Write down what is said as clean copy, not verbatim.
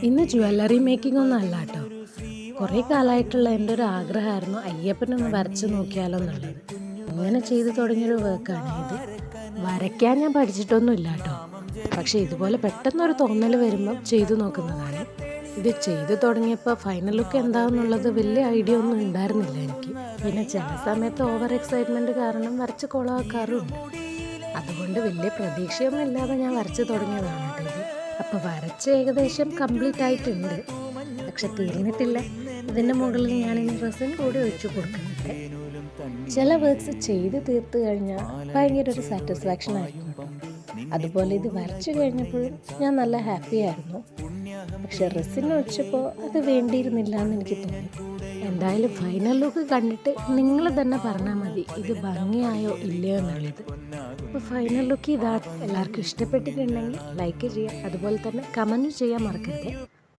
ഇന്ന് jewellery making ഒന്നും അല്ല കേട്ടോ. കുറേ കാലമായിട്ടുള്ള എൻ്റെ ഒരു ആഗ്രഹമായിരുന്നു അയ്യപ്പനൊന്ന് വരച്ച് നോക്കിയാലോ എന്നുള്ളത്. അങ്ങനെ ചെയ്തു തുടങ്ങിയൊരു വർക്കാണ് ഇത്. വരയ്ക്കാൻ ഞാൻ പഠിച്ചിട്ടൊന്നും ഇല്ല കേട്ടോ. പക്ഷേ ഇതുപോലെ പെട്ടെന്നൊരു തോന്നൽ വരുമ്പം ചെയ്തു നോക്കുന്നതാണ്. ഇത് ചെയ്തു തുടങ്ങിയപ്പോൾ ഫൈനൽ ലുക്ക് എന്താണെന്നുള്ളത് വലിയ ഐഡിയ ഒന്നും ഉണ്ടായിരുന്നില്ല എനിക്ക്. പിന്നെ ചില സമയത്ത് ഓവർ എക്സൈറ്റ്മെൻറ്റ് കാരണം വരച്ച് കൊളാക്കാറുണ്ട്. അതുകൊണ്ട് വലിയ പ്രതീക്ഷയൊന്നും ഇല്ലാതെ ഞാൻ വരച്ച് തുടങ്ങിയതാണ് കേട്ടോ ഇത്. അപ്പോൾ വരച്ച് ഏകദേശം കംപ്ലീറ്റ് ആയിട്ടുണ്ട്, പക്ഷെ തീർന്നിട്ടില്ല. ഇതിൻ്റെ മുകളിൽ ഞാനിനി റെസിൻ കൂടി ഒഴിച്ചു കൊടുക്കുന്നുണ്ട്. ചില വർക്ക്സ് ചെയ്ത് തീർത്ത് കഴിഞ്ഞാൽ ഭയങ്കര ഒരു സാറ്റിസ്ഫാക്ഷൻ ആയിരിക്കും കേട്ടോ. അതുപോലെ ഇത് വരച്ചു കഴിഞ്ഞപ്പോഴും ഞാൻ നല്ല ഹാപ്പി ആയിരുന്നു. പക്ഷെ റെസിൻ ഒഴിച്ചപ്പോൾ അത് വേണ്ടിയിരുന്നില്ല എന്ന് എനിക്ക് തോന്നി. എന്തായാലും ഫൈനൽ ലുക്ക് കണ്ടിട്ട് നിങ്ങൾ തന്നെ പറഞ്ഞാൽ മതി ഇത് ഭംഗിയായോ ഇല്ലയോ എന്നുള്ളത്. അപ്പോൾ ഫൈനൽ ലുക്ക് ഇതാണ്. എല്ലാവർക്കും ഇഷ്ടപ്പെട്ടിട്ടുണ്ടെങ്കിൽ ലൈക്ക് ചെയ്യുക, അതുപോലെ തന്നെ കമൻറ്റ് ചെയ്യാൻ മറക്കരുത്.